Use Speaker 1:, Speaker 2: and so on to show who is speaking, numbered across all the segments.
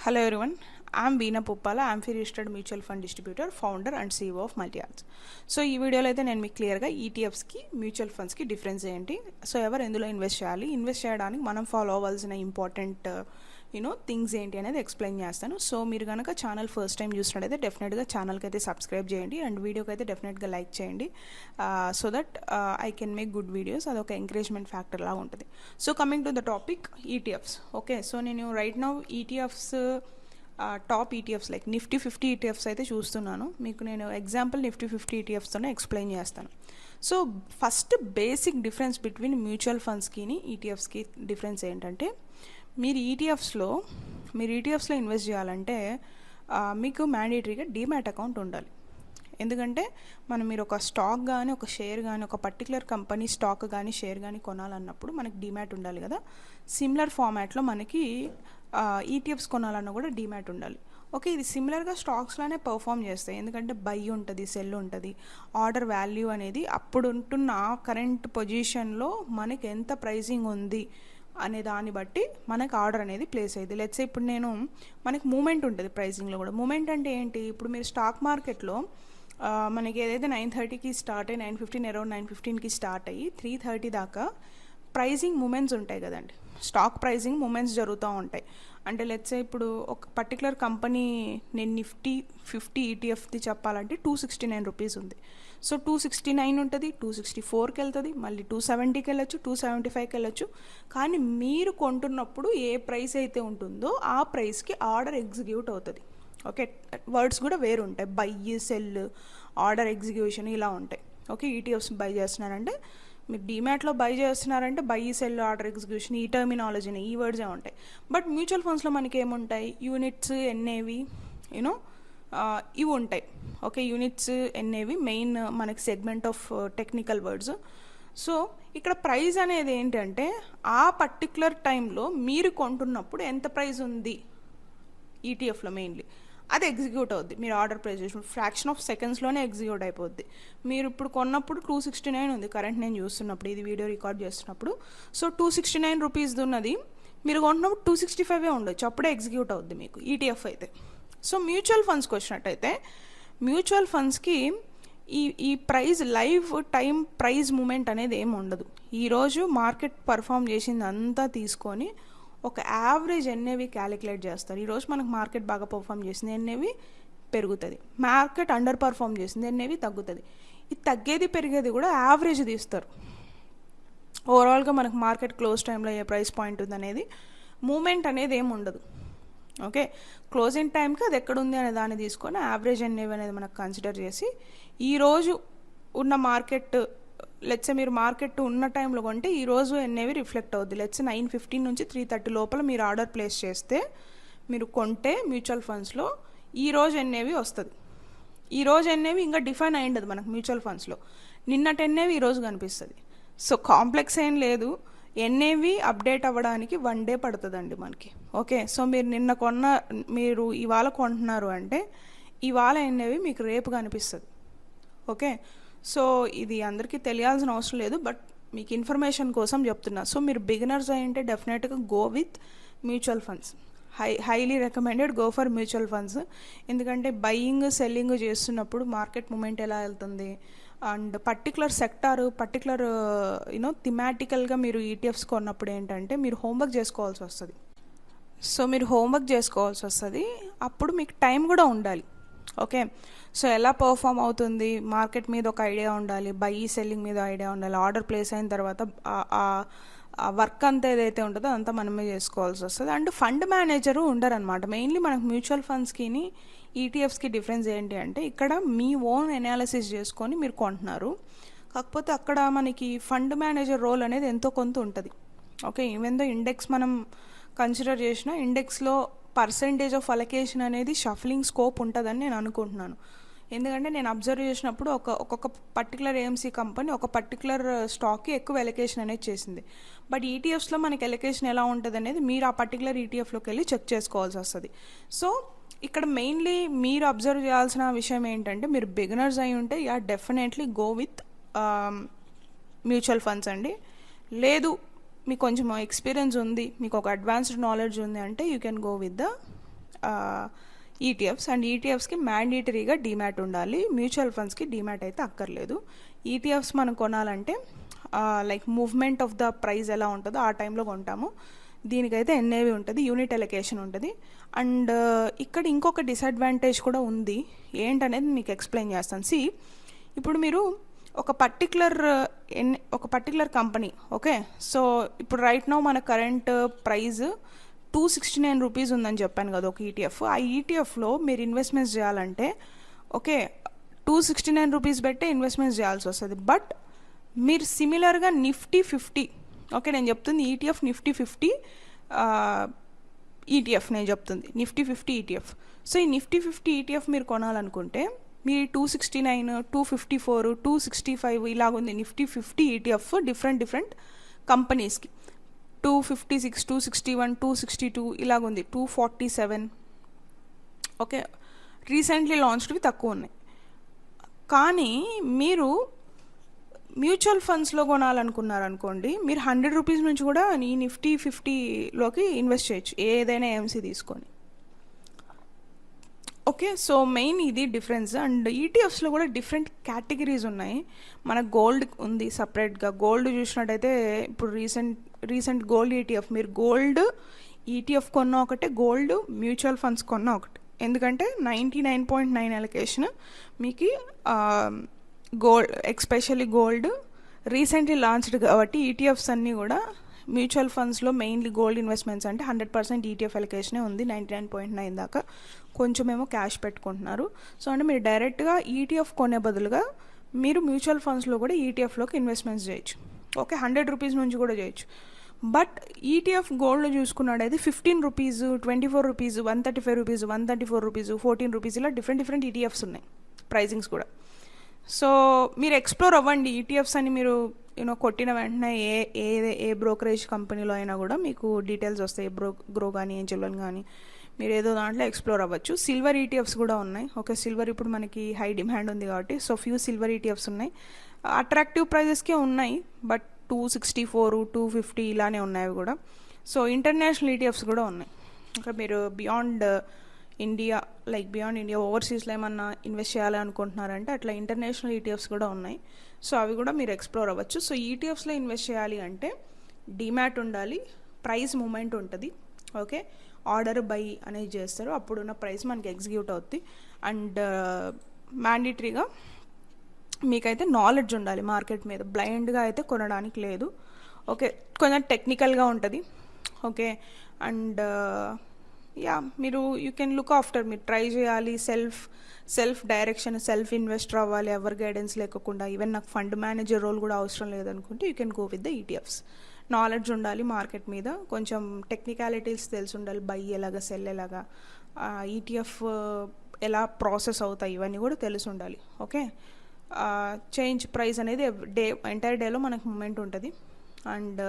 Speaker 1: Hello everyone, I'm Veena Puppala. I'm a registered mutual fund distributor, founder and CEO of MultiAds. So ఈ వీడియోలో అయితే నేను మీకు క్లియర్గా ఈటీఎఫ్స్కి మ్యూచువల్ ఫండ్స్కి డిఫరెన్స్ ఏంటి, సో ఎవరు ఎందులో ఇన్వెస్ట్ చేయాలి, ఇన్వెస్ట్ చేయడానికి మనం ఫాలో అవ్వాల్సిన ఇంపార్టెంట్ థింగ్స్ ఏంటి అనేది ఎక్స్ప్లెయిన్ చేస్తాను. సో మీరు కనుక ఛానల్ ఫస్ట్ టైం చూసినట్టయితే డెఫినెట్గా ఛానల్కి అయితే సబ్స్క్రైబ్ చేయండి అండ్ వీడియోకి అయితే డెఫినెట్గా లైక్ చేయండి so that I can make good videos. అదొక ఎంకరేజ్మెంట్ ఫ్యాక్టర్ లాగా ఉంటుంది. So coming to the topic ETFs. Okay, so నేను right now ETFs top ETFs like Nifty 50 ETFs అయితే చూస్తున్నాను. మీకు నేను ఎగ్జాంపుల్ నిఫ్టీ 50 ఈటీఎఫ్స్తోనే ఎక్స్ప్లెయిన్ చేస్తాను. So first basic difference between mutual ఫండ్స్కి ఈటీఎఫ్స్కి డిఫరెన్స్ ఏంటంటే, మీరు ఈటీఎఫ్స్లో ఇన్వెస్ట్ చేయాలంటే మీకు మ్యాండేటరీగా డీమ్యాట్ అకౌంట్ ఉండాలి. ఎందుకంటే మీరు ఒక స్టాక్ కానీ ఒక షేర్ కానీ ఒక పర్టికులర్ కంపెనీ స్టాక్ కానీ షేర్ కానీ కొనాలన్నప్పుడు మనకి డీమ్యాట్ ఉండాలి కదా. సిమిలర్ ఫార్మాట్లో మనకి ఈటీఎఫ్స్ కొనాలన్నా కూడా డీమ్యాట్ ఉండాలి. ఓకే, ఇది సిమిలర్గా స్టాక్స్లోనే పర్ఫామ్ చేస్తాయి. ఎందుకంటే బై ఉంటుంది, సెల్ ఉంటుంది, ఆర్డర్ వాల్యూ అనేది అప్పుడు ఉంటున్న కరెంట్ పొజిషన్లో మనకి ఎంత ప్రైజింగ్ ఉంది అనే దాన్ని బట్టి మనకి ఆర్డర్ అనేది ప్లేస్ అయ్యింది. లెట్స్ ఇప్పుడు మనకి మూమెంట్ ఉంటుంది ప్రైజింగ్లో కూడా. మూమెంట్ అంటే ఏంటి, ఇప్పుడు మీరు స్టాక్ మార్కెట్లో మనకి ఏదైతే 9:30కి స్టార్ట్ అయ్యి 9:15 అరౌండ్ 9:15కి స్టార్ట్ అయ్యి 3:30 దాకా ప్రైజింగ్ మూమెంట్స్ ఉంటాయి కదండి. స్టాక్ ప్రైజింగ్ మూమెంట్స్ జరుగుతూ ఉంటాయి. అంటే లెట్స్ ఇప్పుడు ఒక పర్టికులర్ కంపెనీ నేను నిఫ్టీ 50 ఈటీఎఫ్ది చెప్పాలంటే 269 రూపీస్ ఉంది. సో 269 ఉంటుంది, 264కి వెళ్తుంది, మళ్ళీ 270కి వెళ్ళొచ్చు, 275కి వెళ్ళొచ్చు. కానీ మీరు కొంటున్నప్పుడు ఏ ప్రైస్ అయితే ఉంటుందో ఆ ప్రైస్కి ఆర్డర్ ఎగ్జిక్యూట్ అవుతుంది. ఓకే, వర్డ్స్ కూడా వేరు ఉంటాయి, బై, సెల్, ఆర్డర్ ఎగ్జిక్యూషన్ ఇలా ఉంటాయి. ఓకే, ఈటీఎఫ్స్ బై చేస్తున్నారంటే, మీరు డీమ్యాట్లో బై చేస్తున్నారంటే బై, సెల్, ఆర్డర్ ఎగ్జిక్యూషన్ ఈ టర్మినాలజీని ఈ వర్డ్సే ఉంటాయి. బట్ మ్యూచువల్ ఫండ్స్లో మనకి ఏముంటాయి, యూనిట్స్, ఎన్ఏవి ఇవి ఉంటాయి. ఓకే, యూనిట్స్, ఎన్ఏవి మెయిన్ మనకి segment of technical words. So ఇక్కడ ప్రైస్ అనేది ఏంటంటే ఆ పర్టికులర్ టైంలో మీరు కొంటున్నప్పుడు ఎంత ప్రైస్ ఉంది ఈటీఎఫ్లో మెయిన్లీ అది ఎగ్జిక్యూట్ అవుద్ది. మీరు ఆర్డర్ ప్లేస్ చేసినప్పుడు ఫ్రాక్షన్ ఆఫ్ సెకండ్స్లోనే ఎగ్జిక్యూట్ అయిపోద్ది. మీరు ఇప్పుడు కొన్నప్పుడు 269 ఉంది కరెంట్ నేను చూస్తున్నప్పుడు, ఇది వీడియో రికార్డ్ చేస్తున్నప్పుడు. సో 269 రూపీస్ది ఉన్నది మీరు కొంటున్నప్పుడు 265 ఉండొచ్చు, అప్పుడే ఎగ్జిక్యూట్ అవుద్ది మీకు ఈటీఎఫ్ అయితే. సో మ్యూచువల్ ఫండ్స్కి వచ్చినట్టయితే మ్యూచువల్ ఫండ్స్కి ఈ price live time price movement అనేది ఏమి ఉండదు. ఈరోజు మార్కెట్ పర్ఫామ్ చేసింది అంతా తీసుకొని ఒక యావరేజ్ ఎన్ఏవి క్యాలిక్యులేట్ చేస్తారు. ఈరోజు మనకు మార్కెట్ బాగా పర్ఫామ్ చేసింది, ఎన్ఏవి పెరుగుతుంది. మార్కెట్ అండర్ పర్ఫామ్ చేసింది, ఎన్ఏవి తగ్గుతుంది. ఇది తగ్గేది పెరిగేది కూడా యావరేజ్ తీస్తారు. ఓవరాల్గా మనకు మార్కెట్ క్లోజ్ టైంలో ఏ ప్రైస్ పాయింట్ ఉంది అనేది మూమెంట్ అనేది ఏమి ఉండదు. ఓకే, క్లోజింగ్ టైంకి అది ఎక్కడుంది అనే దాన్ని తీసుకొని యావరేజ్ ఎన్ఏవి అనేది మనకు కన్సిడర్ చేసి ఈరోజు ఉన్న మార్కెట్ లెట్స్ మీరు మార్కెట్ ఉన్న టైంలో కొంటే ఈరోజు ఎన్ఏవి రిఫ్లెక్ట్ అవుద్ది. లెట్స్ 9:15 నుంచి 3:30 లోపల మీరు ఆర్డర్ ప్లేస్ చేస్తే మీరు కొంటే మ్యూచువల్ ఫండ్స్లో ఈరోజు ఎన్ఏవి వస్తుంది. ఈరోజు ఎన్ఏవి ఇంకా డిఫైన్ అయి ఉండదు మనకు మ్యూచువల్ ఫండ్స్లో, నిన్నటి ఎన్ఏవి ఈరోజు కనిపిస్తుంది. సో కాంప్లెక్స్ ఏం లేదు, ఎన్ఏవి అప్డేట్ అవ్వడానికి 1 డే పడుతుందండి మనకి. ఓకే, సో మీరు ఇవాళ కొంటున్నారు అంటే ఇవాళ ఎన్ఏవి మీకు రేపు కనిపిస్తుంది. ఓకే, సో ఇది అందరికీ తెలియాల్సిన అవసరం లేదు, బట్ మీకు ఇన్ఫర్మేషన్ కోసం చెప్తున్నా. సో మీరు బిగినర్స్ అయ్యింటే డెఫినెట్గా go with mutual funds. Highly recommended go for mutual funds. ఎందుకంటే బయింగ్ సెల్లింగ్ చేస్తున్నప్పుడు మార్కెట్ మూమెంట్ ఎలా వెళ్తుంది అండ్ పర్టికులర్ సెక్టారు పర్టికులర్ థిమాటికల్గా మీరు ఈటీఎఫ్స్ కొన్నప్పుడు ఏంటంటే మీరు హోంవర్క్ చేసుకోవాల్సి వస్తుంది. సో మీరు హోంవర్క్ చేసుకోవాల్సి వస్తుంది, అప్పుడు మీకు టైం కూడా ఉండాలి. ఓకే, సో ఎలా పర్ఫామ్ అవుతుంది మార్కెట్ మీద ఒక ఐడియా ఉండాలి, బై సెల్లింగ్ మీద ఐడియా ఉండాలి. ఆర్డర్ ప్లేస్ అయిన తర్వాత ఆ వర్క్ అంతా ఏదైతే ఉంటుందో అదంతా మనమే చేసుకోవాల్సి వస్తుంది. అండ్ ఫండ్ మేనేజరు ఉండరనమాట. మెయిన్లీ మనకు మ్యూచువల్ ఫండ్స్కి ఈటీఎఫ్స్కి డిఫరెన్స్ ఏంటి అంటే ఇక్కడ మీ ఓన్ ఎనాలిసిస్ చేసుకొని మీరు కొంటున్నారు, కాకపోతే అక్కడ మనకి ఫండ్ మేనేజర్ రోల్ అనేది ఎంతో కొంత ఉంటుంది. ఓకే, ఈవెన్ దో ఇండెక్స్ మనం కన్సిడర్ చేసిన ఇండెక్స్లో పర్సెంటేజ్ ఆఫ్ అలొకేషన్ అనేది షఫలింగ్ స్కోప్ ఉంటుందని నేను అనుకుంటున్నాను. ఎందుకంటే నేను అబ్జర్వ్ చేసినప్పుడు ఒక్కొక్క పర్టికులర్ ఏఎంసీ కంపెనీ ఒక పర్టికులర్ స్టాక్కి ఎక్కువ ఎలొకేషన్ అనేది చేసింది. బట్ ఈటీఎఫ్స్లో మనకి ఎలొకేషన్ ఎలా ఉంటుంది అనేది మీరు ఆ పర్టికులర్ ఈటీఎఫ్లోకి వెళ్ళి చెక్ చేసుకోవాల్సి వస్తుంది. సో ఇక్కడ మెయిన్లీ మీరు అబ్జర్వ్ చేయాల్సిన విషయం ఏంటంటే, మీరు బిగినర్స్ అయి ఉంటే definitely go with mutual funds అండి. లేదు మీకు కొంచెం ఎక్స్పీరియన్స్ ఉంది, మీకు ఒక అడ్వాన్స్డ్ నాలెడ్జ్ ఉంది అంటే you can go with the ETFs. And ఈటీఎఫ్స్కి మ్యాండేటరీగా demat ఉండాలి, మ్యూచువల్ ఫండ్స్కి డీమ్యాట్ అయితే అక్కర్లేదు. ఈటీఎఫ్స్ మనం కొనాలంటే like movement of the price ఎలా ఉంటుందో ఆ టైంలో కొంటాము. దీనికైతే ఎన్ఏవి ఉంటుంది, యూనిట్ ఎలకేషన్ ఉంటుంది. అండ్ ఇక్కడ ఇంకొక డిసడ్వాంటేజ్ కూడా ఉంది, ఏంటనేది మీకు ఎక్స్ప్లెయిన్ చేస్తాను. ఇప్పుడు మీరు ఒక పర్టికులర్ కంపెనీ, ఓకే, సో ఇప్పుడు రైట్ నౌ మన కరెంట్ ప్రైస్ 269 రూపీస్ ఉందని చెప్పాను కదా ఒక ఈటీఎఫ్. ఆ ఈటీఎఫ్లో మీరు ఇన్వెస్ట్మెంట్స్ చేయాలంటే ఓకే 269 రూపీస్ పెట్టే ఇన్వెస్ట్మెంట్స్ చేయాల్సి వస్తుంది. బట్ మీరు సిమిలర్గా నిఫ్టీ 50, ఓకే నేను చెప్తుంది ఈటీఎఫ్ నిఫ్టీ 50 ఈటీఎఫ్ నేను చెప్తుంది నిఫ్టీ 50 ఈటీఎఫ్. సో ఈ నిఫ్టీ 50 ఈటీఎఫ్ మీరు కొనాలనుకుంటే మీరు 269, 254, 265 ఇలాగుంది నిఫ్టీ 50 ఈటీఎఫ్ డిఫరెంట్ కంపెనీస్కి. 256, 261, 262 ఇలాగుంది, 247, ఓకే రీసెంట్లీ లాంచ్డ్వి తక్కువ ఉన్నాయి. కానీ మీరు మ్యూచువల్ ఫండ్స్లో కొనాలనుకున్నారనుకోండి, మీరు 100 రూపీస్ నుంచి కూడా ఈ నిఫ్టీ 50లోకి ఇన్వెస్ట్ చేయొచ్చు, ఏదైనా ఏఎంసీ తీసుకొని. ఓకే, సో మెయిన్ ఇది డిఫరెన్స్. అండ్ ఈటీఎఫ్స్లో కూడా డిఫరెంట్ కేటగిరీస్ ఉన్నాయి. మన గోల్డ్ ఉంది సపరేట్గా. గోల్డ్ చూసినట్టయితే ఇప్పుడు రీసెంట్ గోల్డ్ ఈటీఎఫ్, మీరు గోల్డ్ ఈటీఎఫ్ కొన్న ఒకటే, గోల్డ్ మ్యూచువల్ ఫండ్స్ కొన్న ఒకటి. ఎందుకంటే 99.9 అలొకేషన్ మీకు gold, especially gold recently launched కాబట్టి ఈటీఎఫ్స్ అన్నీ కూడా మ్యూచువల్ ఫండ్స్లో మెయిన్లీ గోల్డ్ ఇన్వెస్ట్మెంట్స్ అంటే 100% ఈటీఎఫ్ అలొకేషనే ఉంది, 99.9 దాకా. కొంచెమేమో క్యాష్ పెట్టుకుంటున్నారు. సో అంటే మీరు డైరెక్ట్గా ఈటీఎఫ్ కొనే బదులుగా మీరు మ్యూచువల్ ఫండ్స్లో కూడా ఈటీఎఫ్లోకి ఇన్వెస్ట్మెంట్స్ చేయొచ్చు. ఓకే 100 రూపీస్ నుంచి కూడా చేయొచ్చు. బట్ ఈటీఎఫ్ గోల్డ్లో చూసుకున్నాడైతే 15 rupees, 24 rupees, 135 rupees, 134 rupees, 14 rupees ఇలా డిఫరెంట్ ఈటీఎఫ్స్ ఉన్నాయి, ప్రైజింగ్స్ కూడా. సో మీరు ఎక్స్ప్లోర్ అవ్వండి ఈటీఎఫ్స్ అని. మీరు కొట్టిన వెంటనే ఏ బ్రోకరేజ్ కంపెనీలో అయినా కూడా మీకు డీటెయిల్స్ వస్తాయి, గ్రో కానీ ఏంజెల్ వన్ కానీ, మీరు ఏదో దాంట్లో ఎక్స్ప్లోర్ అవ్వచ్చు. సిల్వర్ ఈటీఎఫ్స్ కూడా ఉన్నాయి. ఓకే సిల్వర్ ఇప్పుడు మనకి హై డిమాండ్ ఉంది కాబట్టి సో ఫ్యూ సిల్వర్ ఈటీఎఫ్స్ ఉన్నాయి, అట్రాక్టివ్ ప్రైజెస్కే ఉన్నాయి. బట్ 264, 250 ఇలానే ఉన్నాయి అవి కూడా. సో ఇంటర్నేషనల్ ఈటీఎఫ్స్ కూడా ఉన్నాయి. ఇంకా మీరు బియాండ్ ఇండియా ఓవర్సీస్లో ఏమన్నా ఇన్వెస్ట్ చేయాలనుకుంటున్నారంటే అట్లా ఇంటర్నేషనల్ ఈటీఎఫ్స్ కూడా ఉన్నాయి. సో అవి కూడా మీరు ఎక్స్ప్లోర్ అవ్వచ్చు. సో ఈటీఎఫ్స్లో ఇన్వెస్ట్ చేయాలి అంటే డీమ్యాట్ ఉండాలి, ప్రైస్ మూమెంట్ ఉంటుంది. ఓకే ఆర్డర్ బై అనేది చేస్తారు, అప్పుడున్న ప్రైస్ మనకి ఎగ్జిక్యూట్ అవుతుంది. అండ్ మ్యాండేటరీగా మీకైతే నాలెడ్జ్ ఉండాలి మార్కెట్ మీద, బ్లైండ్గా అయితే కొనడానికి లేదు. ఓకే కొంచెం టెక్నికల్గా ఉంటుంది. ఓకే అండ్ మీరు యూ కెన్ లుక్ ఆఫ్టర్, మీరు ట్రై చేయాలి, సెల్ఫ్ డైరెక్షన్, సెల్ఫ్ ఇన్వెస్టర్ అవ్వాలి ఎవరి గైడెన్స్ లేకుండా. ఈవెన్ నాకు ఫండ్ మేనేజర్ రోల్ కూడా అవసరం లేదనుకుంటే you can go with the ETFs. Knowledge ఉండాలి మార్కెట్ మీద, కొంచెం టెక్నికాలిటీస్ తెలిసి ఉండాలి, బై ఎలాగా సెల్ ఎలాగా, ఈటీఎఫ్ ఎలా ప్రాసెస్ అవుతాయి ఇవన్నీ కూడా తెలిసి ఉండాలి. ఓకే చేంజ్ ప్రైస్ అనేది ఎంటైర్ డేలో మనకు మూమెంట్ ఉంటుంది. అండ్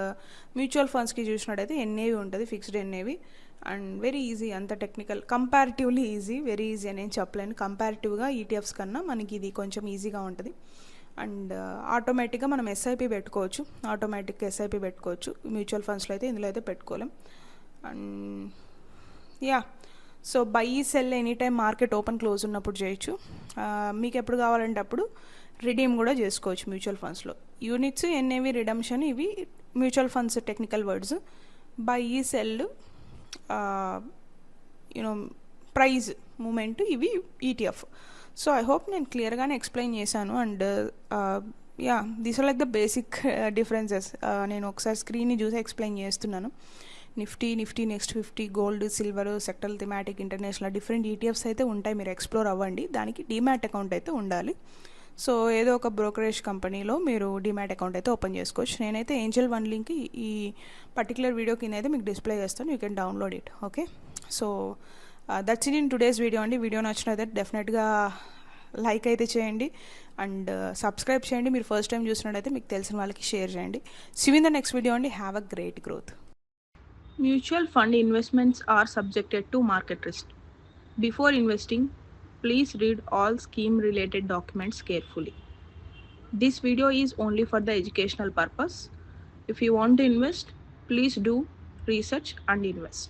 Speaker 1: మ్యూచువల్ ఫండ్స్కి చూసినట్టయితే ఎన్ఏవి ఉంటుంది, fixed NAV. And very easy, అంత technical, comparatively easy, very easy అని నేను చెప్పలేను. కంపారిటివ్గా ఈటీఎఫ్స్ కన్నా మనకి ఇది కొంచెం ఈజీగా ఉంటుంది. అండ్ ఆటోమేటిక్గా మనం ఎస్ఐపి పెట్టుకోవచ్చు, ఆటోమేటిక్ ఎస్ఐపి పెట్టుకోవచ్చు. మ్యూచువల్ ఫండ్స్లో అయితే ఇందులో అయితే పెట్టుకోలేం. And so buy sell any time market open close ఉన్నప్పుడు చేయొచ్చు. మీకు ఎప్పుడు కావాలంటే అప్పుడు రిడీమ్ కూడా చేసుకోవచ్చు మ్యూచువల్ ఫండ్స్లో. యూనిట్స్, ఎన్ఏవి, రిడమ్షన్ ఇవి mutual funds technical words. Buy sell price movement ఇవి ఈటీఎఫ్. సో ఐ హోప్ నేను క్లియర్గానే ఎక్స్ప్లెయిన్ చేశాను. And these are like the basic differences. నేను ఒకసారి స్క్రీన్ని చూసి ఎక్స్ప్లెయిన్ చేస్తున్నాను. Nifty next 50, gold, silver, sectoral, thematic, international different ETFs అయితే ఉంటాయి, మీరు ఎక్స్ప్లోర్ అవ్వండి. దానికి డీమ్యాట్ అకౌంట్ అయితే ఉండాలి. సో ఏదో ఒక బ్రోకరేజ్ కంపెనీలో మీరు డీమ్యాట్ అకౌంట్ అయితే ఓపెన్ చేసుకోవచ్చు. నేనైతే ఏంజెల్ వన్ లింక్ ఈ పర్టికులర్ వీడియో కింద అయితే మీకు డిస్ప్లే చేస్తాను, you can download it. Okay so that's it in today's video అండి. వీడియో నచ్చినైతే డెఫినెట్గా లైక్ అయితే చేయండి అండ్ సబ్స్క్రైబ్ చేయండి. మీరు ఫస్ట్ టైం చూసినట్టయితే మీకు తెలిసిన వాళ్ళకి షేర్ చేయండి. See in the next video అండి. Have a great growth. Mutual fund investments are subjected to market risk. Before investing, please read all scheme related documents carefully. This video is only for the educational purpose. If you want to invest, please do research and invest.